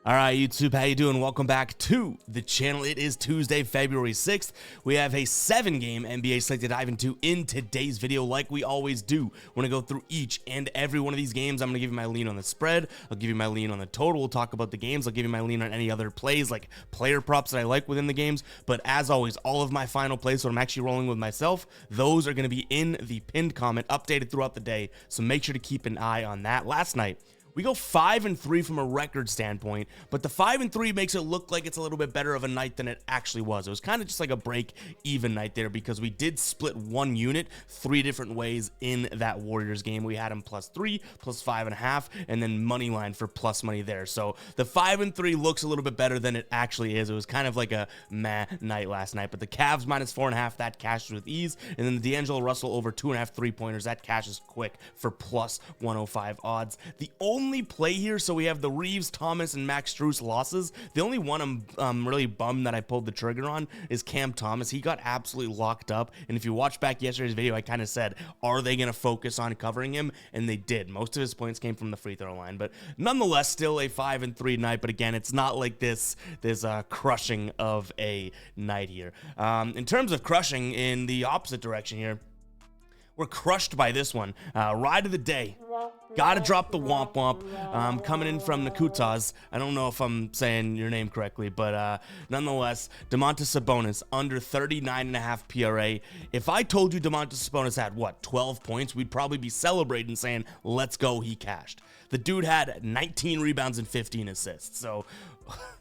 All right, YouTube, how you doing? Welcome back to the channel. It is Tuesday, February 6th. We have a 7-game NBA slate to dive into in today's video like we always do. We're going to go through each and every one of these games. I'm going to give you my lean on the spread. I'll give you my lean on the total. We'll talk about the games. I'll give you my lean on any other plays like player props that I like within the games. But as always, all of my final plays, so I'm actually rolling with myself, those are going to be in the pinned comment, updated throughout the day. So make sure to keep an eye on that. Last night, we go 5-3 from a record standpoint, but the 5-3 makes it look like it's a little bit better of a night than it actually was. It was kind of just like a break-even night there because we did split one unit 3 different ways in that Warriors game. We had them +3, +5.5, and then money line for plus money there. So the 5-3 looks a little bit better than it actually is. It was kind of like a meh night last night, but the Cavs -4.5, that cashes with ease, and then the D'Angelo Russell over 2.5 3-pointers, that cashes quick for +105 odds. The only play here, so we have the Reeves, Thomas, and Max Strus losses. The only one I'm really bummed that I pulled the trigger on is Cam Thomas. He got absolutely locked up, and if you watch back yesterday's video, I kind of said, are they going to focus on covering him? And they did. Most of his points came from the free throw line, but nonetheless, still a 5-3 night. But again, it's not like this crushing of a night here. In terms of crushing in the opposite direction here, we're crushed by this one. Ride of the day. Gotta drop the womp womp. Coming in from Nakutaz. I don't know if I'm saying your name correctly, but nonetheless, Domantas Sabonis under 39.5 PRA. If I told you Domantas Sabonis had, 12 points, we'd probably be celebrating saying, let's go, he cashed. The dude had 19 rebounds and 15 assists. So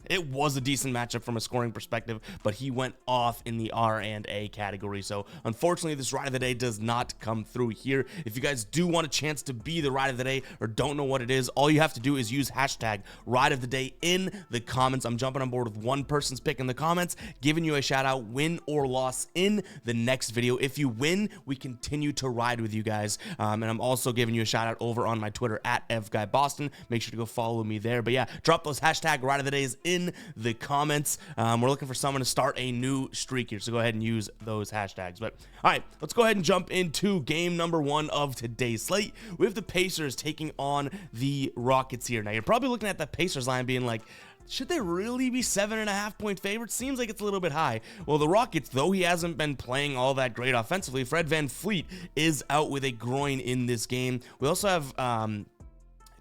it was a decent matchup from a scoring perspective, but he went off in the R&A category. So unfortunately, this ride of the day does not come through here. If you guys do want a chance to be the ride of the day or don't know what it is, all you have to do is use hashtag ride of the day in the comments. I'm jumping on board with one person's pick in the comments, giving you a shout out, win or loss in the next video. If you win, we continue to ride with you guys. And I'm also giving you a shout out over on my Twitter at EvGuyBoston. Make sure to go follow me there. But yeah, drop those hashtag ride of the days in the comments. We're looking for someone to start a new streak here, so go ahead and use those hashtags. But all right, let's go ahead and jump into game number 1 of today's slate. We have the Pacers taking on the Rockets here. Now you're probably looking at the Pacers line being like, should they really be 7.5 point favorites? Seems like it's a little bit high. Well, the Rockets, though he hasn't been playing all that great offensively, Fred VanVleet is out with a groin in this game. We also have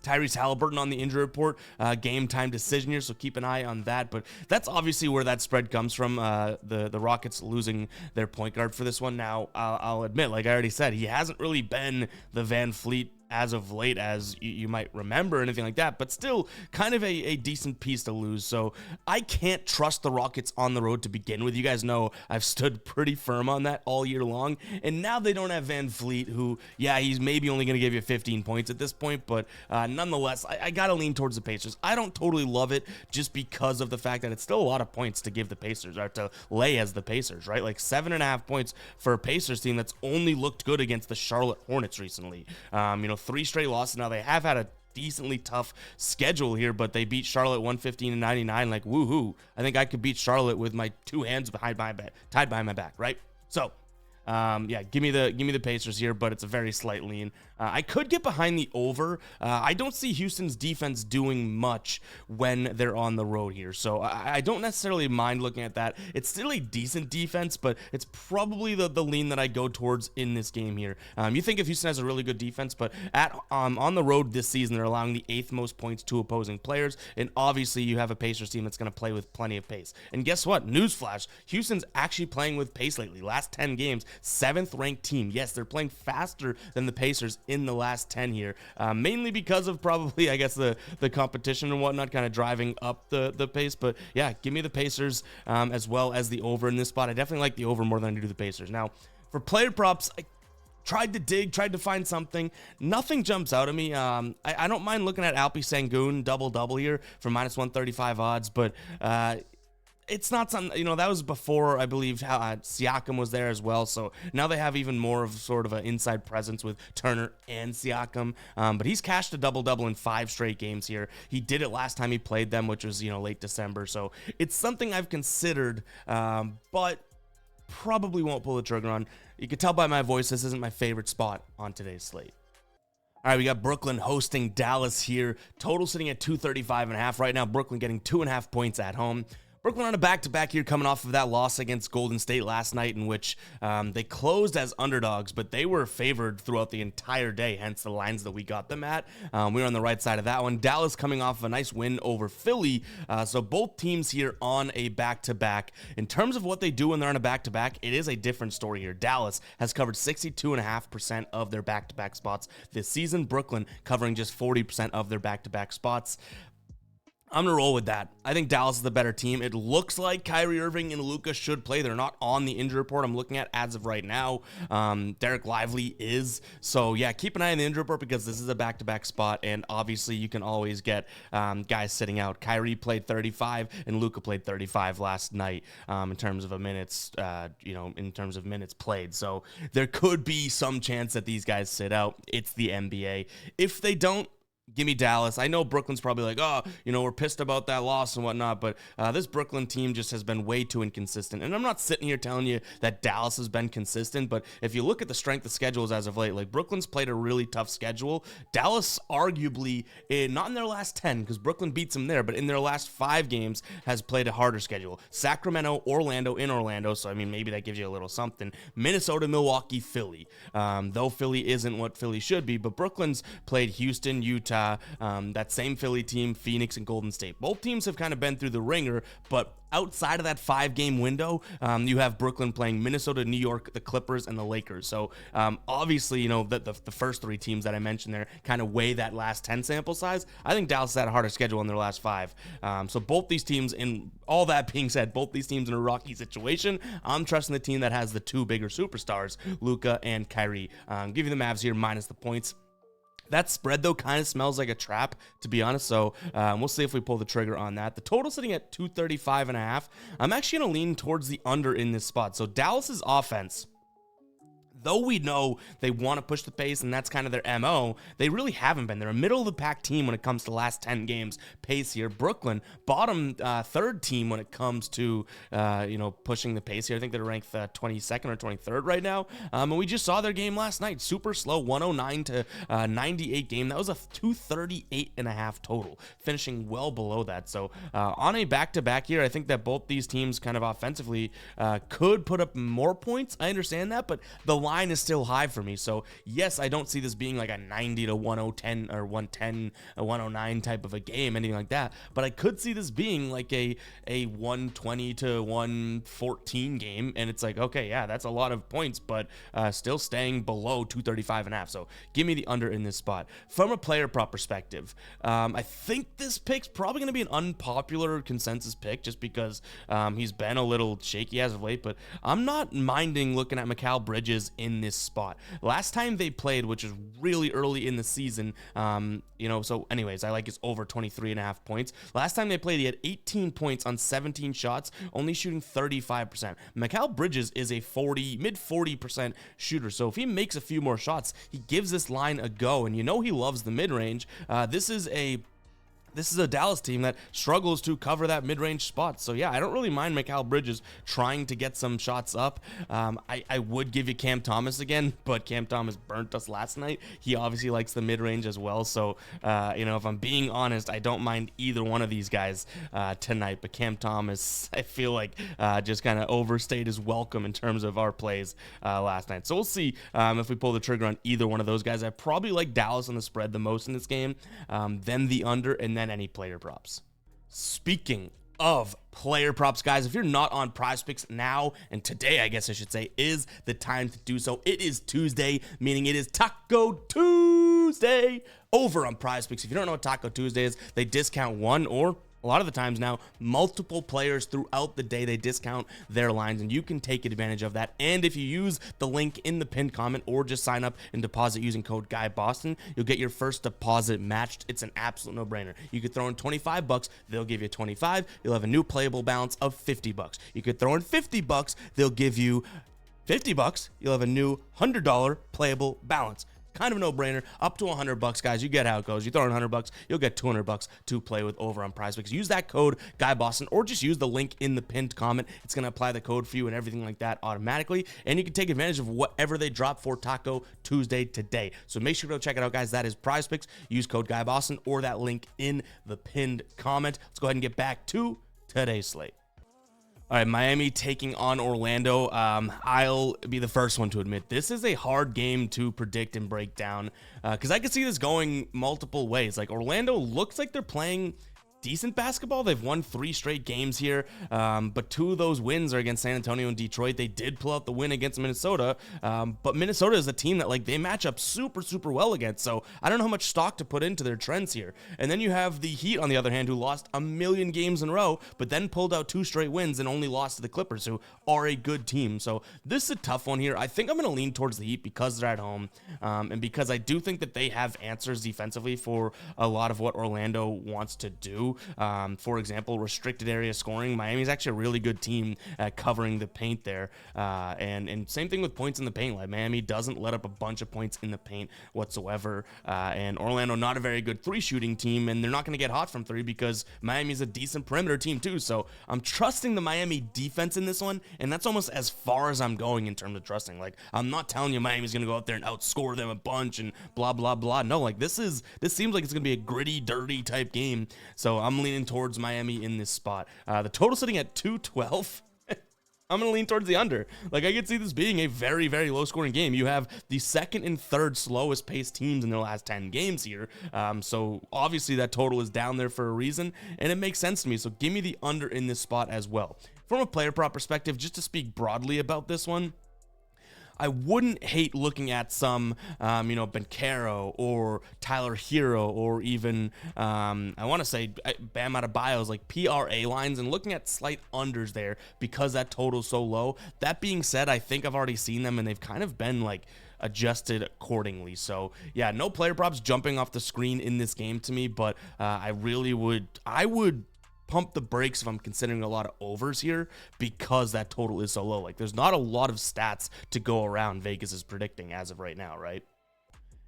Tyrese Halliburton on the injury report, game time decision here, so keep an eye on that. But that's obviously where that spread comes from, the Rockets losing their point guard for this one. Now, I'll admit, like I already said, he hasn't really been the VanVleet as of late as you might remember or anything like that, but still kind of a decent piece to lose. So I can't trust the Rockets on the road to begin with. You guys know I've stood pretty firm on that all year long, and now they don't have VanVleet, who, yeah, he's maybe only going to give you 15 points at this point, but nonetheless, I got to lean towards the Pacers. I don't totally love it just because of the fact that it's still a lot of points to give the Pacers, or to lay as the Pacers, right? Like 7.5 points for a Pacers team that's only looked good against the Charlotte Hornets recently. 3 straight losses. Now they have had a decently tough schedule here, but they beat Charlotte 115-99. Like, woohoo! I think I could beat Charlotte with my 2 hands behind my back, tied behind my back, right? So, yeah, give me the Pacers here, but it's a very slight lean. I could get behind the over. I don't see Houston's defense doing much when they're on the road here, so I don't necessarily mind looking at that. It's still a decent defense, but it's probably the lean that I go towards in this game here. You think if Houston has a really good defense, but on the road this season, they're allowing the 8th most points to opposing players, and obviously you have a Pacers team that's going to play with plenty of pace. And guess what? Newsflash, Houston's actually playing with pace lately. Last 10 games, 7th ranked team. Yes, they're playing faster than the Pacers in the last 10 here, mainly because of probably, I guess, the competition and whatnot kind of driving up the pace. But yeah, give me the Pacers as well as the over in this spot. I definitely like the over more than I do the Pacers. Now, for player props, I tried to find something. Nothing jumps out at me. I don't mind looking at Alpi Sengun double here for -135 odds, but it's not something, that was before, I believe, Siakam was there as well. So now they have even more of sort of an inside presence with Turner and Siakam. But he's cashed a double-double in 5 straight games here. He did it last time he played them, which was, late December. So it's something I've considered, but probably won't pull the trigger on. You can tell by my voice, this isn't my favorite spot on today's slate. All right, we got Brooklyn hosting Dallas here. Total sitting at 235.5 right now. Brooklyn getting 2.5 points at home. Brooklyn on a back-to-back here coming off of that loss against Golden State last night in which they closed as underdogs, but they were favored throughout the entire day, hence the lines that we got them at. We were on the right side of that one. Dallas coming off of a nice win over Philly, so both teams here on a back-to-back. In terms of what they do when they're on a back-to-back, it is a different story here. Dallas has covered 62.5% of their back-to-back spots this season. Brooklyn covering just 40% of their back-to-back spots. I'm going to roll with that. I think Dallas is the better team. It looks like Kyrie Irving and Luka should play. They're not on the injury report I'm looking at as of right now. Derek Lively is. So, yeah, keep an eye on the injury report because this is a back-to-back spot, and obviously you can always get guys sitting out. Kyrie played 35, and Luka played 35 last night in terms of minutes played. So there could be some chance that these guys sit out. It's the NBA. If they don't, give me Dallas. I know Brooklyn's probably like, we're pissed about that loss and whatnot, but this Brooklyn team just has been way too inconsistent. And I'm not sitting here telling you that Dallas has been consistent, but if you look at the strength of schedules as of late, like Brooklyn's played a really tough schedule. Dallas arguably, not in their last 10, because Brooklyn beats them there, but in their last 5 games has played a harder schedule. Sacramento, Orlando, in Orlando, so I mean, maybe that gives you a little something. Minnesota, Milwaukee, Philly. Though Philly isn't what Philly should be, but Brooklyn's played Houston, Utah, that same Philly team, Phoenix, and Golden State. Both teams have kind of been through the ringer, but outside of that 5-game window, you have Brooklyn playing Minnesota, New York, the Clippers, and the Lakers. So obviously, the first 3 teams that I mentioned there kind of weigh that last 10 sample size. I think Dallas had a harder schedule in their last 5. So both these teams, in all that being said, both these teams in a rocky situation. I'm trusting the team that has the 2 bigger superstars, Luka and Kyrie. Give you the Mavs here minus the points. That spread, though, kind of smells like a trap, to be honest, so we'll see if we pull the trigger on that. The total sitting at 235.5. I'm actually going to lean towards the under in this spot. So Dallas's offense, though we know they want to push the pace and that's kind of their MO, they really haven't been. They're a middle-of-the-pack team when it comes to the last 10 games pace here. Brooklyn, bottom 3rd team when it comes to, pushing the pace here. I think they're ranked 22nd or 23rd right now. And we just saw their game last night. Super slow, 109 to 98 game. That was a 238.5 total, finishing well below that. So on a back-to-back here, I think that both these teams kind of offensively could put up more points. I understand that, but the line is still high for me. So yes, I don't see this being like a 90 to 110 or 110, a 109 type of a game, anything like that. But I could see this being like a 120 to 114 game. And it's like, okay, yeah, that's a lot of points, but still staying below 235.5. So give me the under in this spot. From a player prop perspective, I think this pick's probably going to be an unpopular consensus pick just because he's been a little shaky as of late, but I'm not minding looking at Mikal Bridges in this spot. Last time they played, which is really early in the season, so anyways, I like his over 23.5 points. Last time they played, he had 18 points on 17 shots, only shooting 35%. Mikal Bridges is a mid 40% shooter, so if he makes a few more shots, he gives this line a go, and he loves the mid-range. This is a Dallas team that struggles to cover that mid-range spot. So, yeah, I don't really mind Mikal Bridges trying to get some shots up. I would give you Cam Thomas again, but Cam Thomas burnt us last night. He obviously likes the mid-range as well. So, if I'm being honest, I don't mind either one of these guys tonight. But Cam Thomas, I feel like just kind of overstayed his welcome in terms of our plays last night. So, we'll see if we pull the trigger on either one of those guys. I probably like Dallas on the spread the most in this game, then the under, and then any player props. Speaking of player props, guys, if you're not on PrizePicks now, and today I guess I should say is the time to do so. It is Tuesday, meaning it is Taco Tuesday over on PrizePicks. If you don't know what Taco Tuesday is, they discount one or a lot of the times now, multiple players throughout the day. They discount their lines, and you can take advantage of that. And if you use the link in the pinned comment or just sign up and deposit using code GUYBOSTON, you'll get your first deposit matched. It's an absolute no-brainer. You could throw in $25, they'll give you 25. You'll have a new playable balance of $50. You could throw in $50, they'll give you $50. You'll have a new $100 playable balance. kind of a no-brainer. Up to $100, guys. You get how it goes. You throw in $100, you'll get $200 to play with over on PrizePicks. Use that code GuyBoston, or just use the link in the pinned comment. It's going to apply the code for you and everything like that automatically, and you can take advantage of whatever they drop for Taco Tuesday today. So make sure to go check it out, guys. That is PrizePicks. Use code GuyBoston or that link in the pinned comment. Let's go ahead and get back to today's slate. All right, Miami taking on Orlando. I'll be the first one to admit this is a hard game to predict and break down because I could see this going multiple ways. Like, Orlando looks like they're playing decent basketball. They've won 3 straight games here, but 2 of those wins are against San Antonio and Detroit. They did pull out the win against Minnesota, but Minnesota is a team that, like, they match up super well against, so I don't know how much stock to put into their trends here. And then you have the Heat, on the other hand, who lost a million games in a row, but then pulled out 2 straight wins and only lost to the Clippers, who are a good team. So this is a tough one here. I think I'm going to lean towards the Heat because they're at home, and because I do think that they have answers defensively for a lot of what Orlando wants to do. For example, restricted area scoring. Miami's actually a really good team at covering the paint there. And same thing with points in the paint. Like, Miami doesn't let up a bunch of points in the paint whatsoever. And Orlando, not a very good 3 shooting team, and they're not going to get hot from 3 because Miami's a decent perimeter team too. So I'm trusting the Miami defense in this one, and that's almost as far as I'm going in terms of trusting. Like, I'm not telling you Miami's going to go out there and outscore them a bunch and blah, blah, blah. No, like, this seems like it's going to be a gritty, dirty type game. So I'm leaning towards Miami in this spot. The total sitting at 212. I'm going to lean towards the under. Like, I could see this being a very low scoring game. You have the second and third slowest paced teams in their last 10 games here. So obviously that total is down there for a reason, and it makes sense to me. So give me the under in this spot as well. From a player prop perspective, just to speak broadly about this one, I wouldn't hate looking at some, Banchero or Tyler Hero, or even, I want to say Bam Adebayo's, like, PRA lines, and looking at slight unders there because that total's so low. That being said, I think I've already seen them, and they've kind of been, like, adjusted accordingly. So yeah, no player props jumping off the screen in this game to me, but I would pump the brakes if I'm considering a lot of overs here because that total is so low. Like, there's not a lot of stats to go around Vegas is predicting as of right now, right?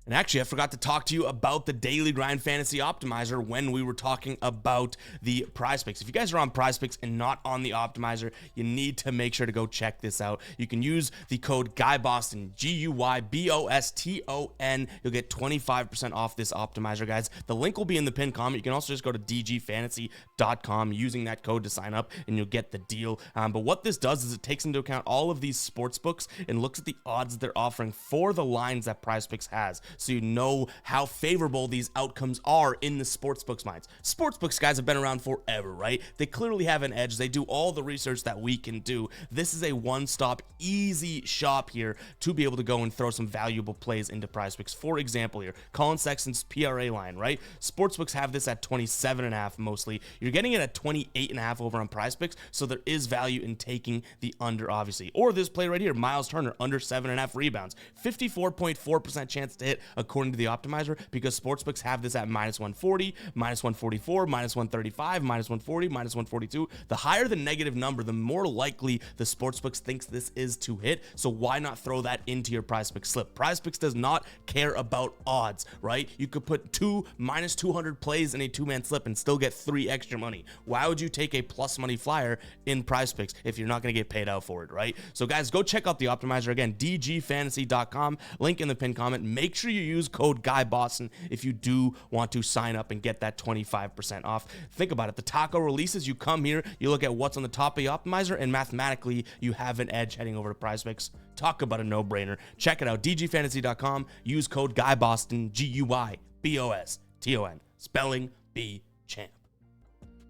And actually, I forgot to talk to you about the Daily Grind Fantasy Optimizer when we were talking about the PrizePicks. If you guys are on PrizePicks and not on the Optimizer, you need to make sure to go check this out. You can use the code GuyBoston, GUYBOSTON. You'll get 25% off this Optimizer, guys. The link will be in the pinned comment. You can also just go to dgfantasy.com using that code to sign up, and you'll get the deal. But what this does is it takes into account all of these sports books and looks at the odds that they're offering for the lines that PrizePicks has, so you know how favorable these outcomes are in the sportsbooks minds. Sportsbooks, guys, have been around forever, right? They clearly have an edge. They do all the research that we can do. This is a one-stop, easy shop here to be able to go and throw some valuable plays into PrizePicks. For example here, Colin Sexton's PRA line, right? Sportsbooks have this at 27.5 mostly. You're getting it at 28.5 over on PrizePicks, so there is value in taking the under, obviously. Or this play right here, Miles Turner, under 7.5 rebounds. 54.4% chance to hit according to the Optimizer, because sportsbooks have this at -140, -144, -135, -140, -142. The higher the negative number, the more likely the sportsbooks thinks this is to hit. So why not throw that into your PrizePicks slip? PrizePicks does not care about odds, right? You could put 2 -200 plays in a 2-man slip and still get 3 extra money. Why would you take a plus money flyer in PrizePicks if you're not going to get paid out for it, right? So guys, go check out the Optimizer. Again, dgfantasy.com, link in the pinned comment. Make sure you use code GuyBoston if you do want to sign up and get that 25% off. Think about it. The taco releases, you come here, you look at what's on the top of the Optimizer, and mathematically you have an edge heading over to PrizePicks. Talk about a no-brainer. Check it out, dgfantasy.com. Use code GuyBoston, GUYBOSTON. Spelling bee champ.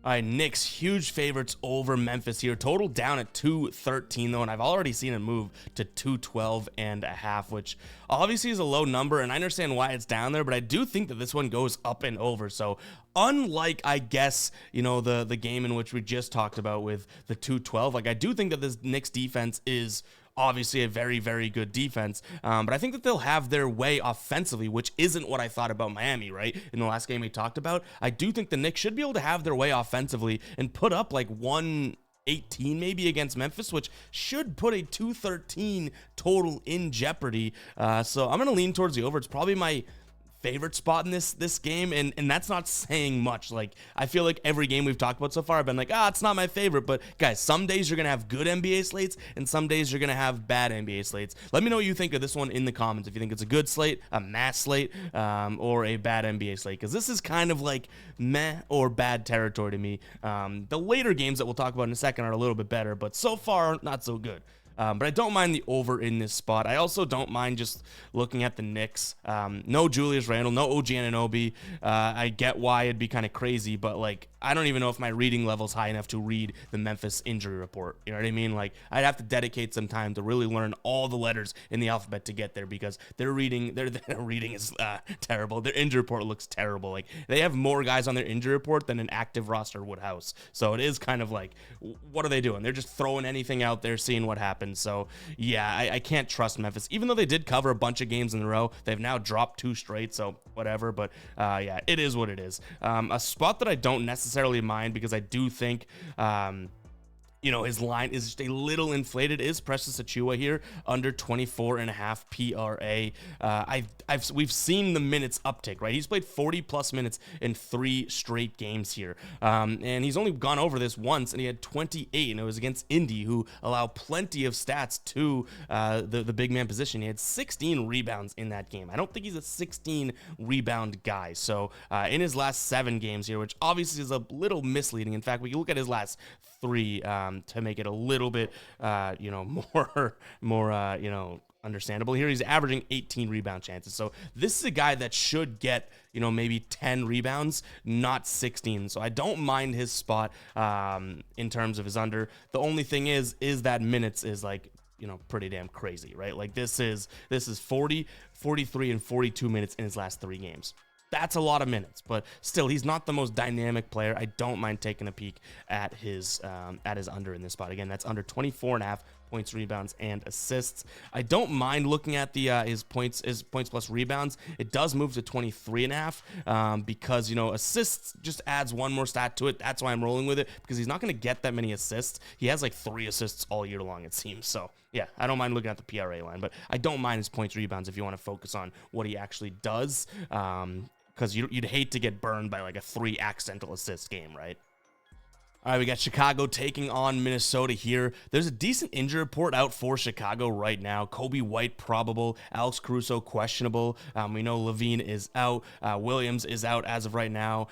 All right, Knicks, huge favorites over Memphis here. Total down at 213, though, and I've already seen it move to 212.5, which obviously is a low number, and I understand why it's down there, but I do think that this one goes up and over. So unlike, I guess, the game in which we just talked about with the 212, like, I do think that this Knicks defense is obviously a very, very good defense, but I think that they'll have their way offensively, which isn't what I thought about Miami, right? In the last game we talked about, I do think the Knicks should be able to have their way offensively and put up like 18 maybe against Memphis, which should put a 213 total in jeopardy. So I'm going to lean towards the over. It's probably my favorite spot in this game, and that's not saying much. Like, I feel like every game we've talked about so far, I've been like, it's not my favorite. But guys, some days you're gonna have good NBA slates, and some days you're gonna have bad NBA slates. Let me know what you think of this one in the comments. If you think it's a good slate, a mass slate, or a bad NBA slate, because this is kind of like meh or bad territory to me. The later games that we'll talk about in a second are a little bit better, but so far not so good. But I don't mind the over in this spot. I also don't mind just looking at the Knicks. No Julius Randle, no OG Anunoby. I get why it'd be kind of crazy, but like, I don't even know if my reading level's high enough to read the Memphis injury report. You know what I mean? Like, I'd have to dedicate some time to really learn all the letters in the alphabet to get there, because their reading is terrible. Their injury report looks terrible. Like, they have more guys on their injury report than an active roster would house. So it is kind of like, what are they doing? They're just throwing anything out there, seeing what happens. So yeah, I can't trust Memphis. Even though they did cover a bunch of games in a row, they've now dropped 2 straight, so whatever. But yeah, it is what it is. A spot that I don't necessarily mind, because I do think his line is just a little inflated, is Precious Achiuwa here, under 24.5 PRA. We've seen the minutes uptick, right? He's played 40 plus minutes in 3 straight games here. And he's only gone over this once, and he had 28, and it was against Indy, who allow plenty of stats to the big man position. He had 16 rebounds in that game. I don't think he's a 16 rebound guy. So in his last 7 games here, which obviously is a little misleading. In fact, we can look at his last 3 to make it a little bit, more understandable here. He's averaging 18 rebound chances. So this is a guy that should get, maybe 10 rebounds, not 16. So I don't mind his spot in terms of his under. The only thing is that minutes is like, pretty damn crazy, right? Like, this is 40, 43, and 42 minutes in his last 3 games. That's a lot of minutes, but still, he's not the most dynamic player. I don't mind taking a peek at his under in this spot. Again, that's under 24.5 points, rebounds, and assists. I don't mind looking at the his points plus rebounds. It does move to 23.5 because assists just adds one more stat to it. That's why I'm rolling with it, because he's not going to get that many assists. He has like 3 assists all year long, it seems. So yeah, I don't mind looking at the PRA line, but I don't mind his points, rebounds if you want to focus on what he actually does. Because you'd hate to get burned by like a 3 accidental assist game, right? All right, we got Chicago taking on Minnesota here. There's a decent injury report out for Chicago right now. Kobe White probable, Alex Caruso questionable. We know Levine is out. Williams is out as of right now.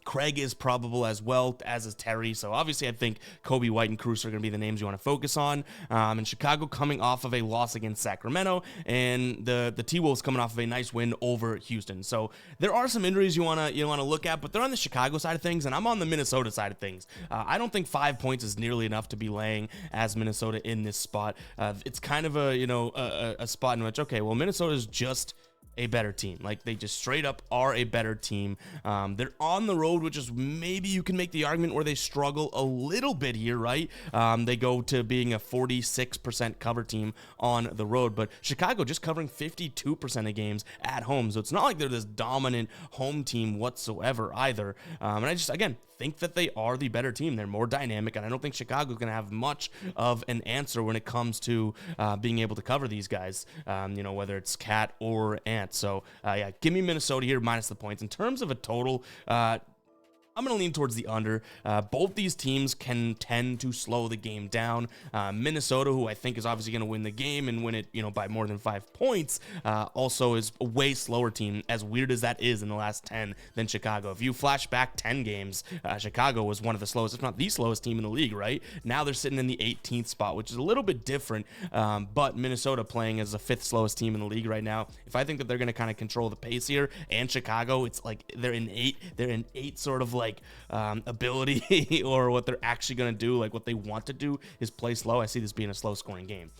Craig is probable as well, as is Terry. So obviously I think Kobe White and Caruso are going to be the names you want to focus on. And Chicago coming off of a loss against Sacramento, and the T-Wolves coming off of a nice win over Houston. So there are some injuries you want to look at, but they're on the Chicago side of things, and I'm on the Minnesota side of things. I don't think 5 points is nearly enough to be laying as Minnesota in this spot. It's kind of a spot in which, okay, well, Minnesota is just a better team. Like, they just straight up are a better team. They're on the road, which is maybe you can make the argument where they struggle a little bit here, right? They go to being a 46% cover team on the road, but Chicago just covering 52% of games at home. So it's not like they're this dominant home team whatsoever either. And I just, again, think that they are the better team. They're more dynamic, and I don't think Chicago's going to have much of an answer when it comes to being able to cover these guys, whether it's Cat or Ant. So, yeah, give me Minnesota here minus the points. In terms of a total, I'm going to lean towards the under. Both these teams can tend to slow the game down. Minnesota, who I think is obviously going to win the game and win it, by more than 5 points, also is a way slower team, as weird as that is in the last 10 than Chicago. If you flash back 10 games, Chicago was one of the slowest, if not the slowest team in the league, right? Now they're sitting in the 18th spot, which is a little bit different, but Minnesota playing as the 5th slowest team in the league right now. If I think that they're going to kind of control the pace here, and Chicago, it's like they're in 8 sort of like ability or what they're actually going to do, like what they want to do is play slow. I see this being a slow scoring game.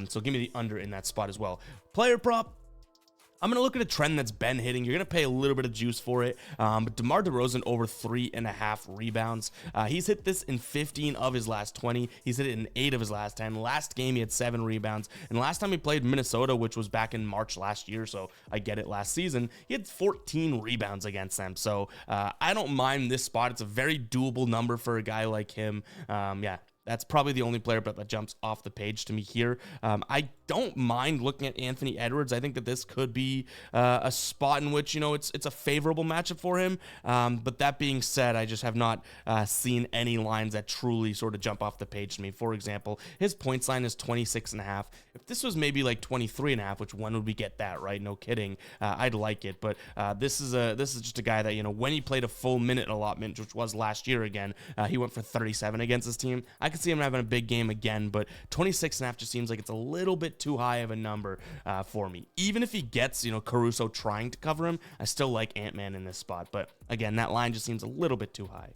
So give me the under in that spot as well. Player prop, I'm going to look at a trend that's been hitting. You're going to pay a little bit of juice for it. But DeMar DeRozan over 3.5 rebounds. He's hit this in 15 of his last 20. He's hit it in 8 of his last 10. Last game, he had 7 rebounds. And last time he played Minnesota, which was back in March last year, so I get it, last season, he had 14 rebounds against them. So I don't mind this spot. It's a very doable number for a guy like him. Yeah. That's probably the only player that jumps off the page to me here. I don't mind looking at Anthony Edwards. I think that this could be a spot in which, it's a favorable matchup for him. But that being said, I just have not seen any lines that truly sort of jump off the page to me. For example, his points line is 26.5. If this was maybe like 23.5, which when would we get that, right? No kidding. I'd like it. But this is just a guy that, when he played a full minute allotment, which was last year again, he went for 37 against his team. I could see him having a big game again, but 26.5 just seems like it's a little bit too high of a number for me. Even if he gets, Caruso trying to cover him, I still like Ant-Man in this spot. But again, that line just seems a little bit too high.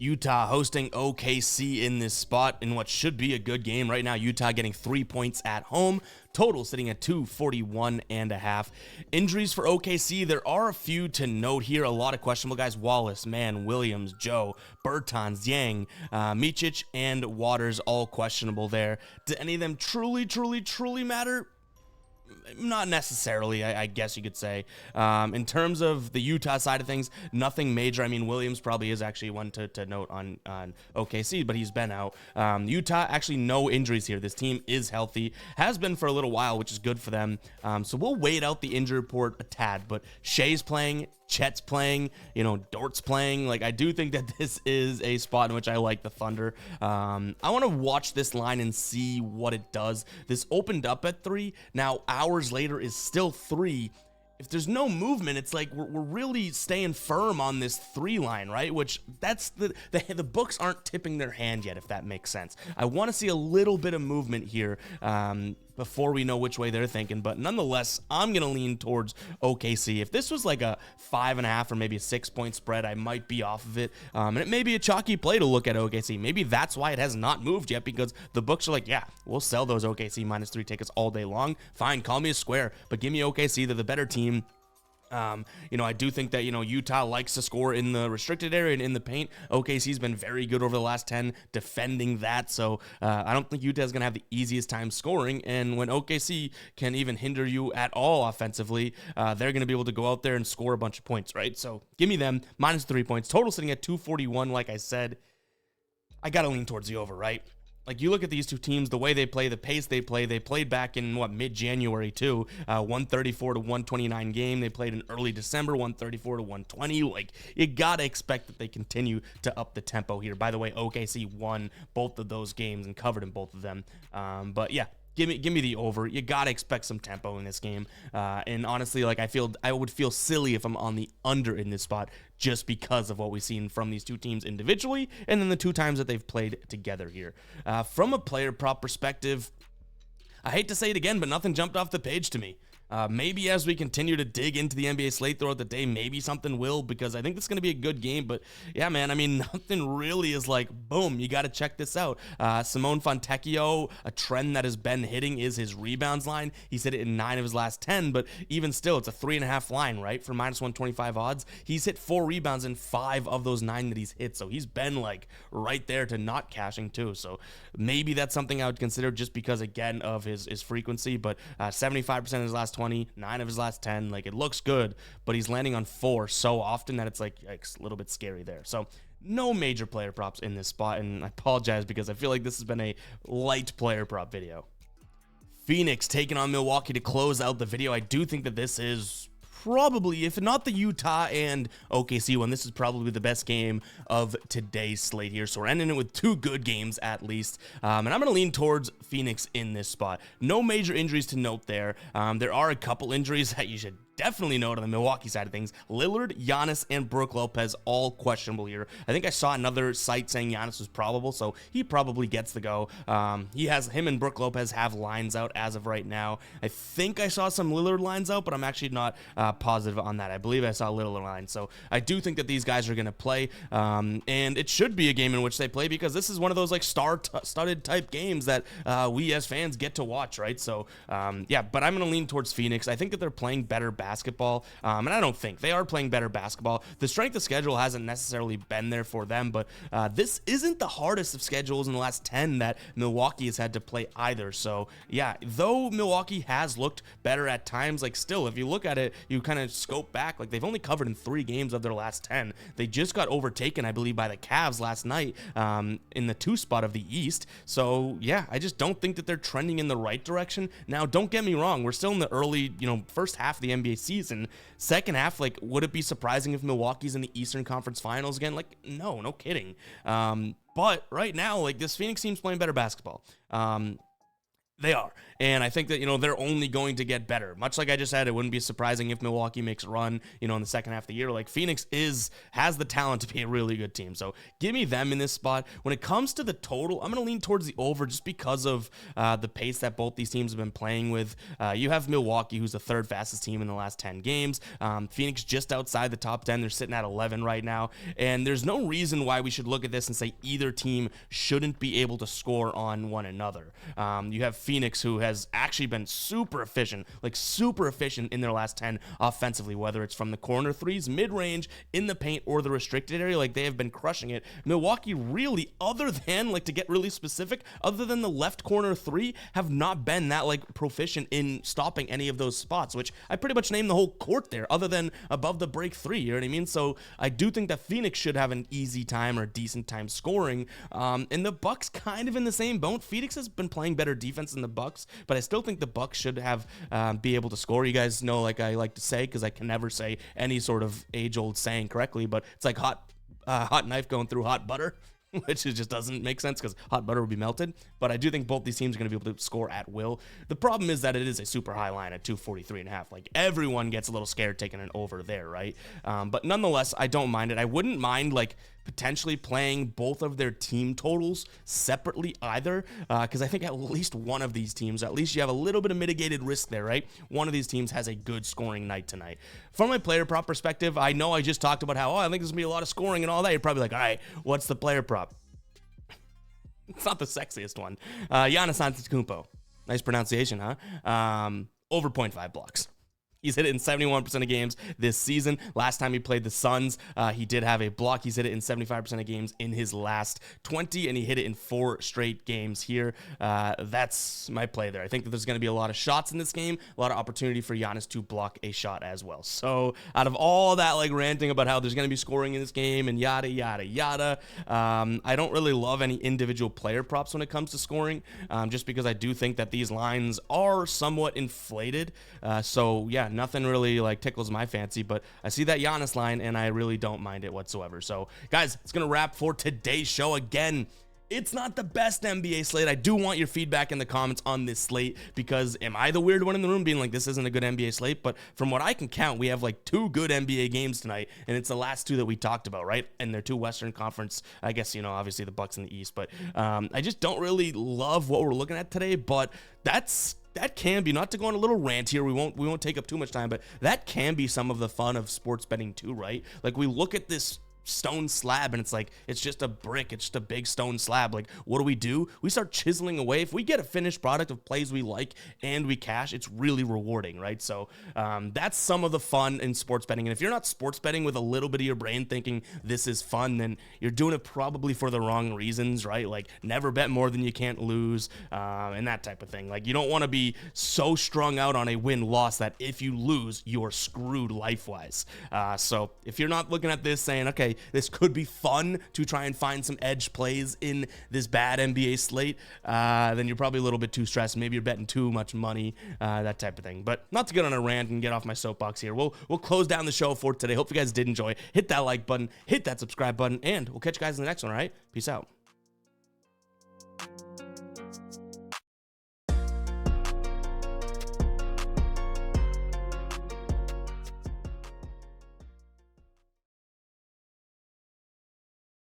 Utah hosting OKC in this spot in what should be a good game right now. Utah getting 3 points at home. Total sitting at 241.5. Injuries for OKC, there are a few to note here. A lot of questionable guys. Wallace, Mann, Williams, Joe, Bertans, Yang, Micic, and Waters all questionable there. Do any of them truly matter? Not necessarily, I guess you could say. In terms of the Utah side of things, nothing major. I mean, Williams probably is actually one to note on OKC, but he's been out. Utah, actually no injuries here. This team is healthy, has been for a little while, which is good for them. So we'll wait out the injury report a tad, but Shea's playing, Chet's playing, Dort's playing. Like, I do think that this is a spot in which I like the Thunder. I want to watch this line and see what it does. This opened up at 3. Now, hours later is still 3. If there's no movement, it's like we're really staying firm on this 3 line, right? Which that's the books aren't tipping their hand yet, if that makes sense. I want to see a little bit of movement here before we know which way they're thinking. But nonetheless, I'm going to lean towards OKC. If this was like a 5.5 or maybe a 6-point spread, I might be off of it. And it may be a chalky play to look at OKC. Maybe that's why it has not moved yet, because the books are like, yeah, we'll sell those OKC -3 tickets all day long. Fine, call me a square, but give me OKC. They're the better team. I do think that, Utah likes to score in the restricted area and in the paint. OKC's been very good over the last 10 defending that. So I don't think Utah's going to have the easiest time scoring. And when OKC can even hinder you at all offensively, they're going to be able to go out there and score a bunch of points, right? So give me them -3 points. Total sitting at 241. Like I said, I got to lean towards the over, right? Like, you look at these two teams, the way they play, the pace they played back in, mid-January, too. 134 to 129 game. They played in early December, 134 to 120. Like, you got to expect that they continue to up the tempo here. By the way, OKC won both of those games and covered in both of them. But, yeah. Give me the over. You gotta expect some tempo in this game, and honestly, like, I would feel silly if I'm on the under in this spot just because of what we've seen from these two teams individually, and then the 2 times that they've played together here. From a player prop perspective, I hate to say it again, but nothing jumped off the page to me. Maybe as we continue to dig into the NBA slate throughout the day, maybe something will, because I think this is going to be a good game. But yeah, man, I mean, nothing really is like, boom, you got to check this out. Simone Fontecchio, a trend that has been hitting is his rebounds line. He's hit it in 9 of his last 10, but even still, it's a 3.5 line, right? For -125 odds. He's hit 4 rebounds in 5 of those 9 that he's hit. So he's been like right there to not cashing too. So maybe that's something I would consider just because, again, of his frequency. But 75% of his last 20, 9 of his last 10. Like, it looks good, but he's landing on 4 so often that it's like a little bit scary there. So no major player props in this spot, and I apologize because I feel like this has been a light player prop video. Phoenix taking on Milwaukee to close out the video. I do think that this is probably, if not the Utah and OKC one, this is probably the best game of today's slate here. So we're ending it with 2 good games at least. And I'm going to lean towards Phoenix in this spot. No major injuries to note there. There are a couple injuries that you should definitely note on the Milwaukee side of things. Lillard, Giannis, and Brook Lopez all questionable here. I think I saw another site saying Giannis was probable, so he probably gets the go. Him and Brook Lopez have lines out as of right now. I think I saw some Lillard lines out, but I'm actually not positive on that. I believe I saw Lillard lines, so I do think that these guys are going to play, and it should be a game in which they play because this is one of those like star-studded type games that we as fans get to watch, right? So yeah, but I'm going to lean towards Phoenix. I think that they're playing better basketball basketball. And I don't think they are playing better basketball. The strength of schedule hasn't necessarily been there for them, but this isn't the hardest of schedules in the last 10 that Milwaukee has had to play either. So yeah, though Milwaukee has looked better at times, like still, if you look at it, you kind of scope back, like they've only covered in 3 games of their last 10. They just got overtaken, I believe, by the Cavs last night in the 2 spot of the East. So yeah, I just don't think that they're trending in the right direction. Now, don't get me wrong, we're still in the early, first half of the NBA season. Second half, like, would it be surprising if Milwaukee's in the Eastern Conference Finals again? Like, no kidding. But right now, like, this Phoenix team's playing better basketball. They are. And I think that, they're only going to get better. Much like I just said, it wouldn't be surprising if Milwaukee makes a run, in the second half of the year. Like, Phoenix has the talent to be a really good team. So give me them in this spot. When it comes to the total, I'm going to lean towards the over just because of the pace that both these teams have been playing with. You have Milwaukee, who's the 3rd fastest team in the last 10 games. Phoenix just outside the top 10. They're sitting at 11 right now. And there's no reason why we should look at this and say either team shouldn't be able to score on one another. You have Phoenix, who has actually been super efficient in their last 10 offensively, whether it's from the corner threes, mid-range, in the paint, or the restricted area. Like, they have been crushing it. Milwaukee really, other than, like, to get really specific, other than the left corner 3, have not been that, like, proficient in stopping any of those spots, which I pretty much named the whole court there, other than above the break 3, you know what I mean? So I do think that Phoenix should have an easy time or decent time scoring, and the Bucks kind of in the same boat. Phoenix has been playing better defense than the Bucks, but I still think the Bucks should have be able to score. You guys know, like I like to say, because I can never say any sort of age-old saying correctly, but it's like hot knife going through hot butter, which just doesn't make sense because hot butter would be melted. But I do think both these teams are going to be able to score at will. The problem is that it is a super high line at 243.5. Like, everyone gets a little scared taking an over there, right? But nonetheless, I don't mind it. I wouldn't mind, like, potentially playing both of their team totals separately either, because I think at least one of these teams, at least you have a little bit of mitigated risk there, right? One of these teams has a good scoring night tonight. From my player prop perspective, I know I just talked about how, I think there's going to be a lot of scoring and all that. You're probably like, all right, what's the player prop? It's not the sexiest one. Giannis Antetokounmpo. Nice pronunciation, huh? Over 0.5 blocks. He's hit it in 71% of games this season. Last time he played the Suns, he did have a block. He's hit it in 75% of games in his last 20, and he hit it in 4 straight games here. That's my play there. I think that there's going to be a lot of shots in this game, a lot of opportunity for Giannis to block a shot as well. So out of all that, like, ranting about how there's going to be scoring in this game and yada, yada, yada, I don't really love any individual player props when it comes to scoring, just because I do think that these lines are somewhat inflated. So yeah, nothing really like tickles my fancy, but I see that Giannis line and I really don't mind it whatsoever. So guys, it's gonna wrap for today's show. Again, it's not the best NBA slate. I do want your feedback in the comments on this slate, because am I the weird one in the room being like, this isn't a good NBA slate? But from what I can count, we have like 2 good NBA games tonight, and it's the last 2 that we talked about, right? And they're 2 Western Conference, I guess, obviously the Bucks in the East, but I just don't really love what we're looking at today. But that can be, not to go on a little rant here, we won't take up too much time, but that can be some of the fun of sports betting too, right? Like, we look at this stone slab and it's like, it's just a brick, it's just a big stone slab. Like, what do? We start chiseling away. If we get a finished product of plays we like and we cash, it's really rewarding, right? So that's some of the fun in sports betting. And if you're not sports betting with a little bit of your brain thinking this is fun, then you're doing it probably for the wrong reasons, right? Like, never bet more than you can't lose, and that type of thing. Like, you don't want to be so strung out on a win-loss that if you lose, you're screwed life-wise. So if you're not looking at this saying, okay, this could be fun to try and find some edge plays in this bad NBA slate, then you're probably a little bit too stressed. Maybe you're betting too much money, that type of thing. But not to get on a rant and get off my soapbox here. We'll close down the show for today. Hope you guys did enjoy. Hit that like button, hit that subscribe button, and we'll catch you guys in the next one, all right? Peace out.